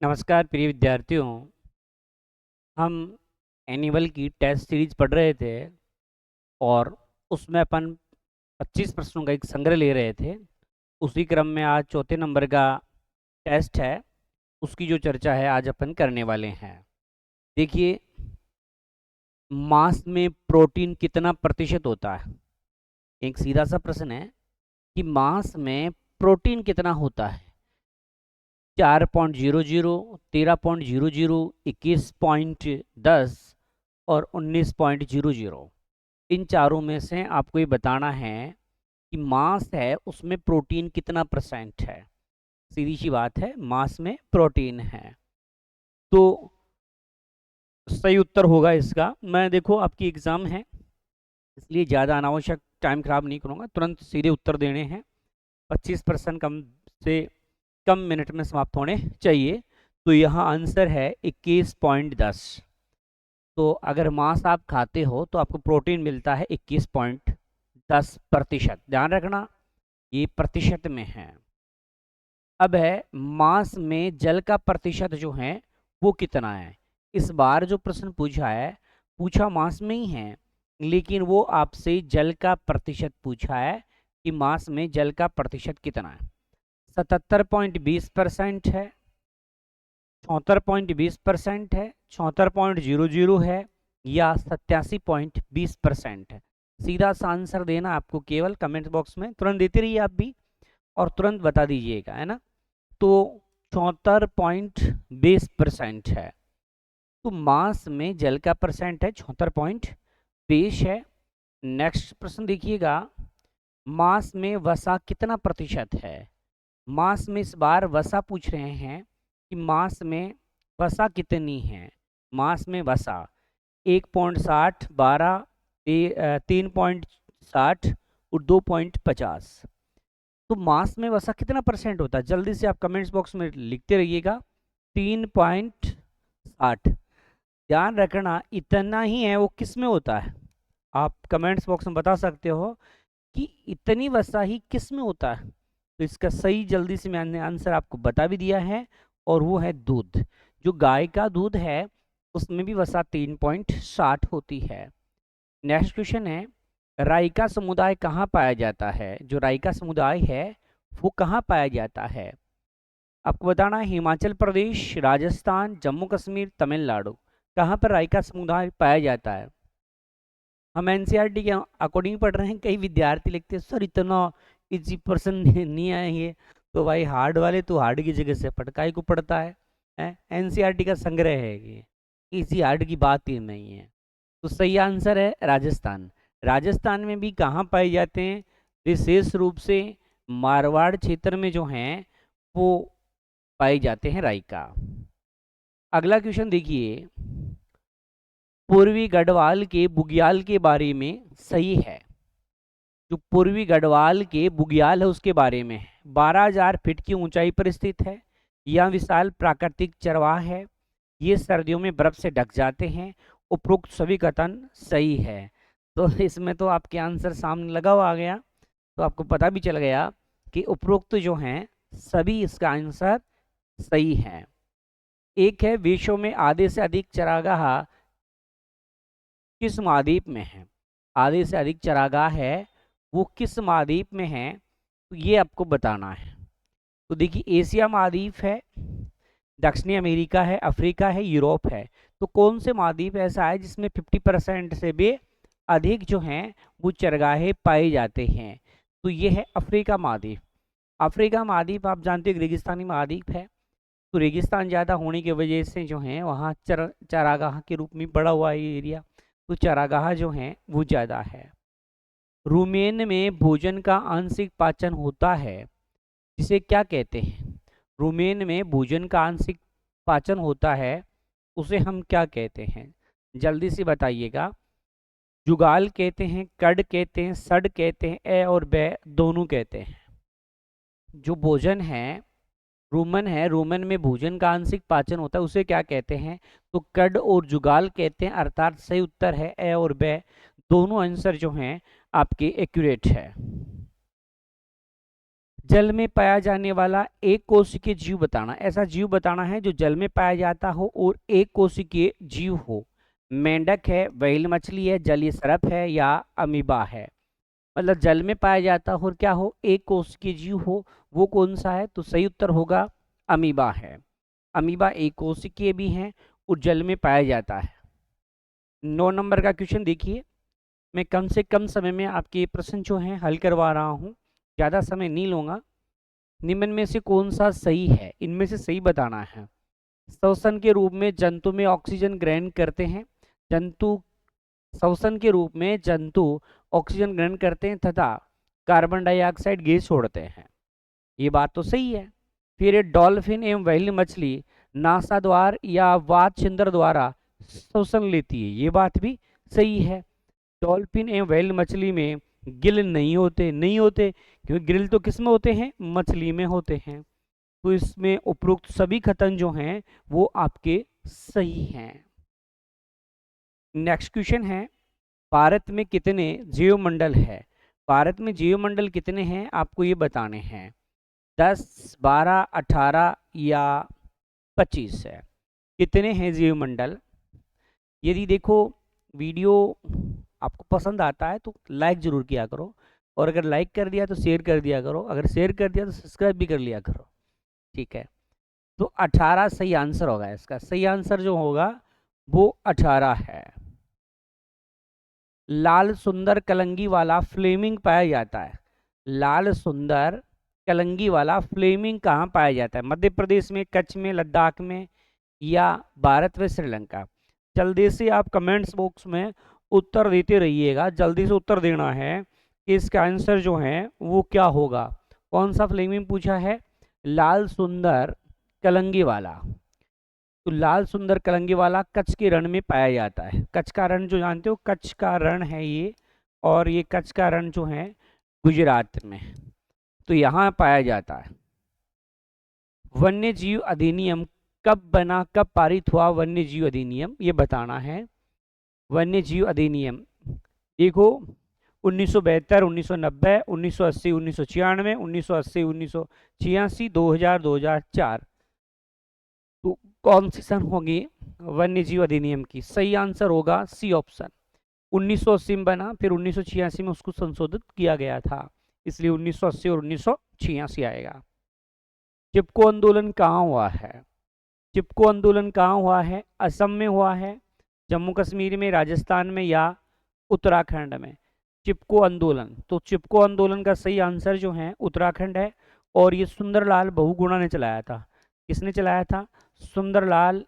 नमस्कार प्रिय विद्यार्थियों। हम एनुअल की टेस्ट सीरीज पढ़ रहे थे और उसमें अपन 25 प्रश्नों का एक संग्रह ले रहे थे। उसी क्रम में आज चौथे नंबर का टेस्ट है, उसकी जो चर्चा है आज अपन करने वाले हैं। देखिए, मांस में प्रोटीन कितना प्रतिशत होता है। एक सीधा सा प्रश्न है कि मांस में प्रोटीन कितना होता है। 4.00, 13.00, 21.10 और 19.00, इन चारों में से आपको ये बताना है कि मांस है उसमें प्रोटीन कितना परसेंट है। सीधी सी बात है, मांस में प्रोटीन है तो सही उत्तर होगा इसका। मैं देखो आपकी एग्जाम है इसलिए ज़्यादा अनावश्यक टाइम खराब नहीं करूँगा, तुरंत सीधे उत्तर देने हैं। 25% कम से कम मिनट में समाप्त होने चाहिए। तो यहाँ आंसर है 21.10। तो अगर मांस आप खाते हो तो आपको प्रोटीन मिलता है 21.10%। ध्यान रखना, ये प्रतिशत में है। अब है मांस में जल का प्रतिशत जो है वो कितना है। इस बार जो प्रश्न पूछा है, पूछा मांस में ही है, लेकिन वो आपसे जल का प्रतिशत पूछा है कि मांस में जल का प्रतिशत कितना है। 77.20% है, 74.20% है, 74.00 है या 87.20% है। सीधा सा आंसर देना आपको केवल कमेंट बॉक्स में, तुरंत देते रहिए आप भी और तुरंत बता दीजिएगा, है ना। तो 74.20% है। तो मांस में जल का परसेंट है 74.20 है। नेक्स्ट प्रश्न देखिएगा, मांस में वसा कितना प्रतिशत है। मांस में इस बार वसा पूछ रहे हैं कि मांस में वसा कितनी है। मांस में वसा 1.60, 12, 3.60 और 2.50। तो मांस में वसा कितना परसेंट होता है, जल्दी से आप कमेंट्स बॉक्स में लिखते रहिएगा। 3.60। ध्यान रखना इतना ही है, वो किस में होता है। आप कमेंट्स बॉक्स में बता सकते हो कि इतनी वसा ही किस में होता है। तो इसका सही जल्दी से मैंने आंसर आपको बता भी दिया है, और वो है दूध। जो गाय का दूध है उसमें भी वसा 3.60 होती है। नेक्स्ट क्वेश्चन है, राइका समुदाय कहाँ पाया जाता है। जो राइका समुदाय है वो कहाँ पाया जाता है। आपको बताना है हिमाचल प्रदेश, राजस्थान, जम्मू कश्मीर, तमिलनाडु। कहाँ पर राइका समुदाय पाया जाता है। हम एनसीईआरटी के अकॉर्डिंग पढ़ रहे हैं। कई विद्यार्थी लिखते हैं सर इतना इजी पर्सन नहीं आए ये, तो भाई हार्ड वाले तो हार्ड की जगह से पटकाई को पड़ता है। एनसीईआरटी का संग्रह है ये, इसी हार्ड की बात ही नहीं है। तो सही आंसर है राजस्थान। राजस्थान में भी कहाँ पाए जाते हैं, विशेष रूप से मारवाड़ क्षेत्र में जो हैं वो पाए जाते हैं राइका। अगला क्वेश्चन देखिए, पूर्वी गढ़वाल के बुग्याल के बारे में सही है। जो पूर्वी गढ़वाल के बुग्याल है उसके बारे में है। 12,000 फीट की ऊंचाई पर स्थित है। यह विशाल प्राकृतिक चरवाह है। ये सर्दियों में बर्फ से ढक जाते हैं। उपरोक्त सभी कथन सही है। तो इसमें तो आपके आंसर सामने लगा हुआ आ गया, तो आपको पता भी चल गया कि उपरोक्त जो हैं सभी इसका आंसर सही है। एक है, विश्व में आधे से अधिक चरागाह किस महाद्वीप में है। आधे से अधिक चरागाह है वो किस महाद्वीप में है, तो ये आपको बताना है। तो देखिए, एशिया महाद्वीप है, दक्षिणी अमेरिका है, अफ्रीका है, यूरोप है। तो कौन से महाद्वीप ऐसा है जिसमें 50% से भी अधिक जो हैं वो चरगाहे पाए जाते हैं। तो ये है अफ्रीका महाद्वीप। अफ्रीका महाद्वीप आप जानते हो रेगिस्तानी महाद्वीप है, तो रेगिस्तान ज़्यादा होने की वजह से जो है वहाँ चरागाह के रूप में बड़ा हुआ ये एरिया, तो चरागाह जो हैं वो ज़्यादा है। रुमेन में भोजन का आंशिक पाचन होता है, जिसे क्या कहते हैं। रुमेन में भोजन का आंशिक पाचन होता है, उसे हम क्या कहते हैं, जल्दी से बताइएगा। जुगाल कहते हैं, कड कहते हैं, सड कहते हैं, ए और बे दोनों कहते हैं। जो भोजन है रूमन है, रूमन में भोजन का आंशिक पाचन होता है, उसे क्या कहते हैं, तो कड और जुगाल कहते हैं। अर्थात सही उत्तर है ए और बे, दोनों आंसर जो हैं आपके एक्यूरेट है। जल में पाया जाने वाला एक कोशिकीय जीव बताना। ऐसा जीव बताना है जो जल में पाया जाता हो और एक कोशिकीय जीव हो। मेंढक है, व्हेल मछली है, जलीय सर्प है या अमीबा है। मतलब जल में पाया जाता हो और क्या हो, एक कोशिकीय जीव हो, वो कौन सा है? तो सही उत्तर होगा अमीबा है। अमीबा एक कोशिकीय भी है और जल में पाया जाता है। 9 नंबर का क्वेश्चन देखिए। मैं कम से कम समय में आपके प्रश्न जो हैं हल करवा रहा हूँ, ज़्यादा समय नहीं लूँगा। निम्न में से कौन सा सही है, इनमें से सही बताना है। श्वसन के रूप में जंतु में ऑक्सीजन ग्रहण करते हैं। श्वसन के रूप में जंतु ऑक्सीजन ग्रहण करते हैं तथा कार्बन डाइऑक्साइड गैस छोड़ते हैं। ये बात तो सही है। फिर डॉल्फिन एवं व्हेल मछली नासाद्वार या वात छिद्र द्वारा श्वसन लेती है। ये बात भी सही है। डॉल्फिन एवं व्हेल मछली में गिल नहीं होते क्योंकि गिल तो किस में होते हैं? मछली में होते हैं। तो इसमें उपरोक्त सभी कथन जो हैं वो आपके सही हैं। नेक्स्ट क्वेश्चन है, भारत में कितने जीवमंडल है? भारत में जीवमंडल कितने हैं आपको ये बताने हैं। 10, 12, 18 या 25 है। कितने हैं जीवमंडल? यदि देखो वीडियो आपको पसंद आता है तो लाइक जरूर किया करो, और अगर लाइक कर दिया तो शेयर कर दिया करो, अगर शेयर कर दिया तो सब्सक्राइब भी कर लिया करो, ठीक है। तो 18 सही आंसर होगा। इसका सही आंसर जो होगा वो 18 है। लाल सुंदर कलंगी वाला फ्लेमिंग पाया जाता है। लाल सुंदर कलंगी वाला फ्लेमिंग कहाँ पाया जाता है? मध्य प्रदेश में, कच्छ में, लद्दाख में या भारत व श्रीलंका? जल्दी से आप कमेंट्स बॉक्स में उत्तर देते रहिएगा, जल्दी से उत्तर देना है कि इसका आंसर जो है वो क्या होगा। कौन सा फ्लेमिंग पूछा है? लाल सुंदर कलंगी वाला। तो लाल सुंदर कलंगी वाला कच्छ के रण में पाया जाता है। कच्छ का रण जो जानते हो, कच्छ का रण है ये, और ये कच्छ का रण जो है गुजरात में, तो यहाँ पाया जाता है। वन्य जीव अधिनियम कब बना, कब पारित हुआ वन्य जीव अधिनियम, ये बताना है। वन्य जीव अधिनियम देखो 1972, 1990, 1980, 1996, 1980, 1986, 2000, 2004। तो कौन सी सन होगी वन्य जीव अधिनियम की? सही आंसर होगा सी ऑप्शन। 1980 में बना, फिर 1986 में उसको संशोधित किया गया था, इसलिए 1980 और 1986 आएगा। चिपको आंदोलन कहाँ हुआ है? चिपको आंदोलन कहाँ हुआ है? असम में हुआ है, जम्मू कश्मीर में, राजस्थान में या उत्तराखंड में? चिपको आंदोलन, तो चिपको आंदोलन का सही आंसर जो है उत्तराखंड है, और ये सुंदरलाल बहुगुणा ने चलाया था। किसने चलाया था? सुंदरलाल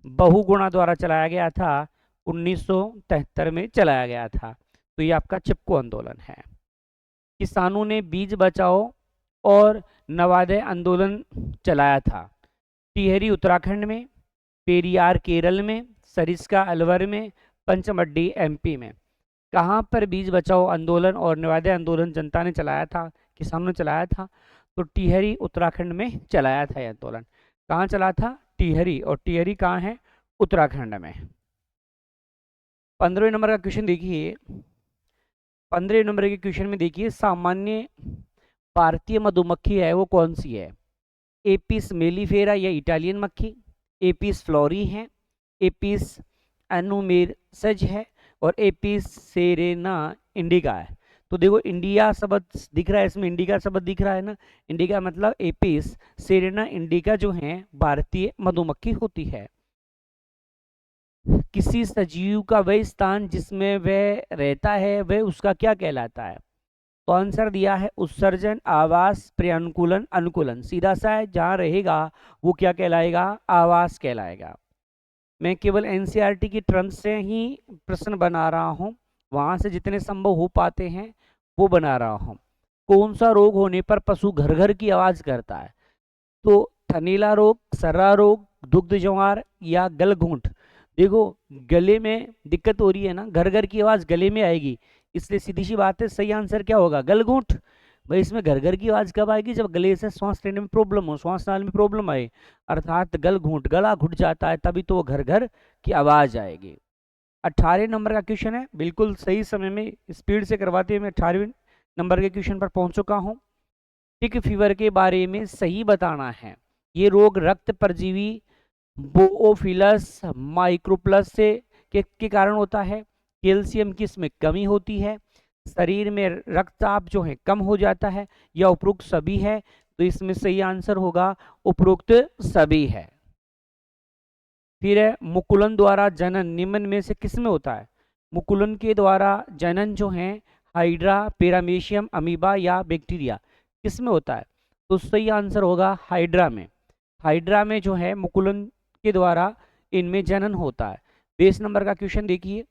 बहुगुणा द्वारा चलाया गया था, 1973 में चलाया गया था। तो ये आपका चिपको आंदोलन है। किसानों ने बीज बचाओ और नवोदय आंदोलन चलाया था। टिहरी उत्तराखंड में, पेरियार केरल में, सरिस्का अलवर में, पंचमढ़ी एमपी में। कहाँ पर बीज बचाओ आंदोलन और नवोदय आंदोलन जनता ने चलाया था, किसानों ने चलाया था? तो टिहरी उत्तराखंड में चलाया था यह आंदोलन। कहाँ चला था? टिहरी, और टिहरी कहाँ है? उत्तराखंड में। 15वें नंबर का क्वेश्चन देखिए। 15वें नंबर के क्वेश्चन में देखिए, सामान्य भारतीय मधुमक्खी है वो कौन सी है? एपिस मेलिफेरा या इटालियन मक्खी, एपिस फ्लोरी है, एपिस एनुमेरसज है, और एपिस सेरेना इंडिका है। तो देखो इंडिया शब्द दिख रहा है, इसमें इंडिका शब्द दिख रहा है ना, इंडिका मतलब एपिस सेरेना इंडिका जो है भारतीय मधुमक्खी होती है। किसी सजीव का वह स्थान जिसमें वह रहता है वह उसका क्या कहलाता है? तो आंसर दिया है उत्सर्जन, आवास, प्रअनुकूलन, अनुकूलन। सीधा सा है, जहाँ रहेगा वो क्या कहलाएगा? आवास कहलाएगा। मैं केवल एनसीईआरटी की टर्म्स से ही प्रश्न बना रहा हूँ, वहाँ से जितने संभव हो पाते हैं वो बना रहा हूँ। कौन सा रोग होने पर पशु घर घर की आवाज़ करता है? तो थनीला रोग, सर्रा रोग, दुग्ध ज्वार या गलघोंट। देखो गले में दिक्कत हो रही है ना, घर घर की आवाज़ गले में आएगी, इसलिए सीधी सी बात है सही आंसर क्या होगा? गलघोंट। भाई इसमें घर घर की आवाज़ कब आएगी? जब गले से श्वास लेने में प्रॉब्लम हो, श्वास नाल में प्रॉब्लम आए, अर्थात गलघोंट, गला घुट जाता है, तभी तो वो घर घर की आवाज़ आएगी। 18 नंबर का क्वेश्चन है, बिल्कुल सही समय में स्पीड से करवाते हुए मैं 18वें नंबर के क्वेश्चन पर पहुंच चुका हूं। टिक फीवर के बारे में सही बताना है। ये रोग रक्त परजीवी बोओफिलस माइक्रोप्लस से के कारण होता है। कैल्शियम की इसमें कमी होती है, शरीर में रक्तचाप जो है कम हो जाता है, या उपरोक्त सभी है। तो इसमें सही आंसर होगा उपरोक्त सभी है। फिर है मुकुलन द्वारा जनन निम्न में से किसमें होता है? मुकुलन के द्वारा जनन जो है हाइड्रा, पैरामीशियम, अमीबा या बैक्टीरिया, किसमें होता है? तो सही आंसर होगा हाइड्रा में। हाइड्रा में जो है मुकुलन के द्वारा इनमें जनन होता है। 20 नंबर का क्वेश्चन देखिए,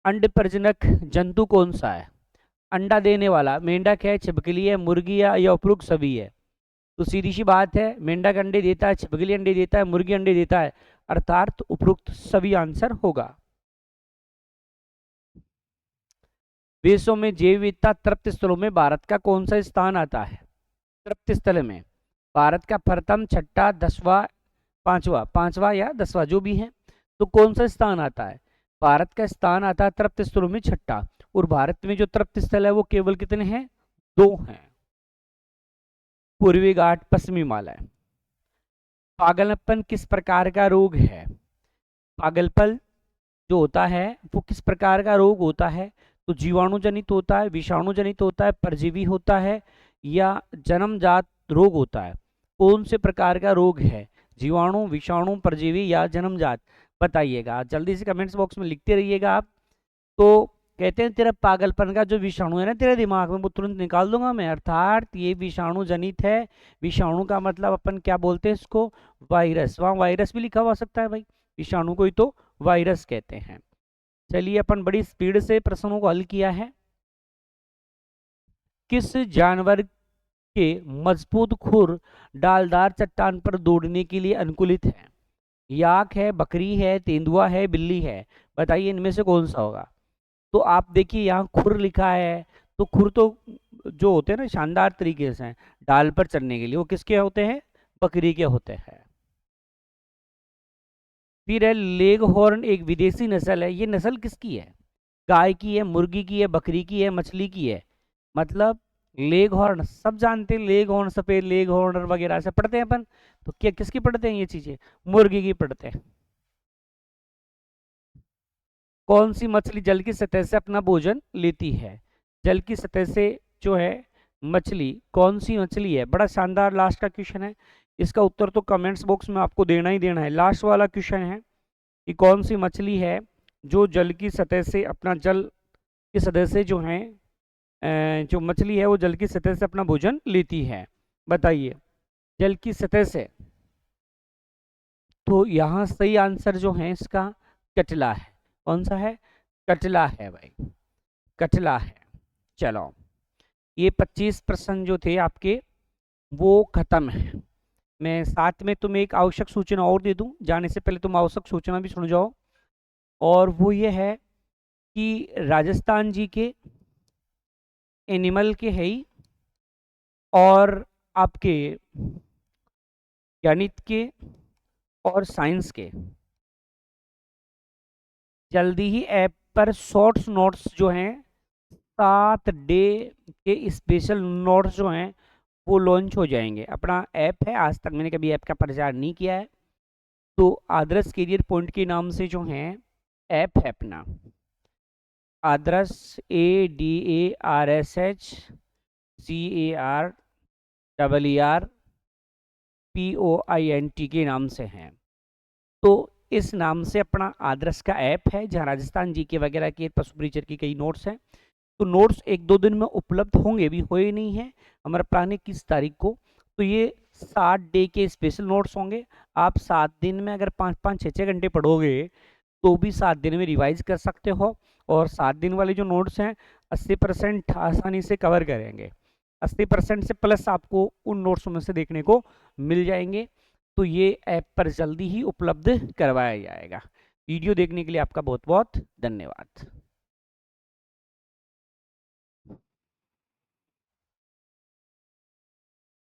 अंड प्रजनक जंतु कौन सा है? अंडा देने वाला मेंढक है, छिपकली है, मुर्गी है, या उपरोक्त सभी है? तो सीधी सी बात है, मेंढक अंडे देता है, छिपकली अंडे देता है, मुर्गी अंडे देता है, अर्थात उपरोक्त सभी आंसर होगा। विश्व में जैव विविधता तृप्त स्थलों में भारत का कौन सा स्थान आता है? तृप्त स्थल में भारत का प्रथम, छठा, 10वां, पांचवा या 10वां जो भी है, तो कौन सा स्थान आता है? भारत का स्थान आता है तृप्त स्थलों में छठा। और भारत में जो तृप्त स्थल है वो केवल कितने हैं? 2 हैं, पूर्वी घाट, पश्चिमी हिमालय। पागलपन किस प्रकार का रोग है? पागलपन जो होता है वो किस प्रकार का रोग होता है? तो जीवाणु जनित होता है, विषाणु जनित होता है, परजीवी होता है, या जन्मजात रोग होता है? कौन से प्रकार का रोग है? जीवाणु, विषाणु, परजीवी या जन्मजात? बताइएगा, जल्दी से कमेंट्स बॉक्स में लिखते रहिएगा आप। तो कहते हैं तेरा पागलपन का जो विषाणु है ना तेरे दिमाग में, वो तुरंत निकाल दूंगा मैं, अर्थात ये विषाणु जनित है। विषाणु का मतलब अपन क्या बोलते हैं इसको? वायरस। वहाँ वायरस भी लिखा हुआ सकता है भाई, विषाणु को ही तो वायरस कहते हैं। चलिए, अपन बड़ी स्पीड से प्रश्नों को हल किया है। किस जानवर के मजबूत खुर डालदार चट्टान पर दौड़ने के लिए अनुकूलित है? याक है, बकरी है, तेंदुआ है, बिल्ली है? बताइए इनमें से कौन सा होगा? तो आप देखिए यहाँ खुर लिखा है, तो खुर तो जो होते हैं ना शानदार तरीके से डाल पर चढ़ने के लिए, वो किसके होते हैं? बकरी के होते हैं। फिर है लेग हॉर्न एक विदेशी नस्ल है, ये नस्ल किसकी है? गाय की है, मुर्गी की है, बकरी की है, मछली की है? मतलब लेग हॉर्न सब जानते हैं, लेग हॉर्न, सफेद लेग हॉर्न वगैरह से पढ़ते हैं अपन। तो क्या किसकी पढ़ते हैं ये चीजें? मुर्गी की पढ़ते हैं। कौन सी मछली जल की सतह से अपना भोजन लेती है? जल की सतह से जो है मछली, कौन सी मछली है? बड़ा शानदार लास्ट का क्वेश्चन है, इसका उत्तर तो कमेंट्स बॉक्स में आपको देना ही देना है। लास्ट वाला क्वेश्चन है कि कौन सी मछली है जो जल की सतह से अपना, जल की सतह से जो है जो मछली है वो जल की सतह से अपना भोजन लेती है? बताइए, जल की सतह से। तो यहाँ सही आंसर जो है इसका कटला है। कौन सा है? कटला है भाई, कटला है। चलो, ये 25 प्रश्न जो थे आपके वो खत्म है। मैं साथ में तुम्हें एक आवश्यक सूचना और दे दूं, जाने से पहले तुम आवश्यक सूचना भी सुन जाओ, और वो ये है कि राजस्थान जी के एनिमल के है ही, और आपके गणित के और साइंस के जल्दी ही ऐप पर शॉर्ट्स नोट्स जो हैं 7 डे के स्पेशल नोट्स जो हैं वो लॉन्च हो जाएंगे। अपना ऐप है, आज तक मैंने कभी ऐप का प्रचार नहीं किया है, तो आदर्श करियर पॉइंट के नाम से जो है ऐप है अपना, आदर्श ADARSHCAREERPOINT के नाम से हैं। तो इस नाम से अपना आदर्श का ऐप है, जहाँ राजस्थान जीके वगैरह के पशु परिचर की कई नोट्स हैं। तो नोट्स 1-2 दिन में उपलब्ध होंगे, भी हुए नहीं है, हमारा प्लान है 21 तारीख को। तो ये 7 डे के स्पेशल नोट्स होंगे। आप 7 दिन में अगर 5-5, 6-6 घंटे पढ़ोगे तो भी 7 दिन में रिवाइज कर सकते हो, और 7 दिन वाले जो नोट्स हैं 80% आसानी से कवर करेंगे। 80% से प्लस आपको उन नोट्स में से देखने को मिल जाएंगे। तो ये ऐप पर जल्दी ही उपलब्ध करवाया जाएगा। वीडियो देखने के लिए आपका बहुत बहुत धन्यवाद।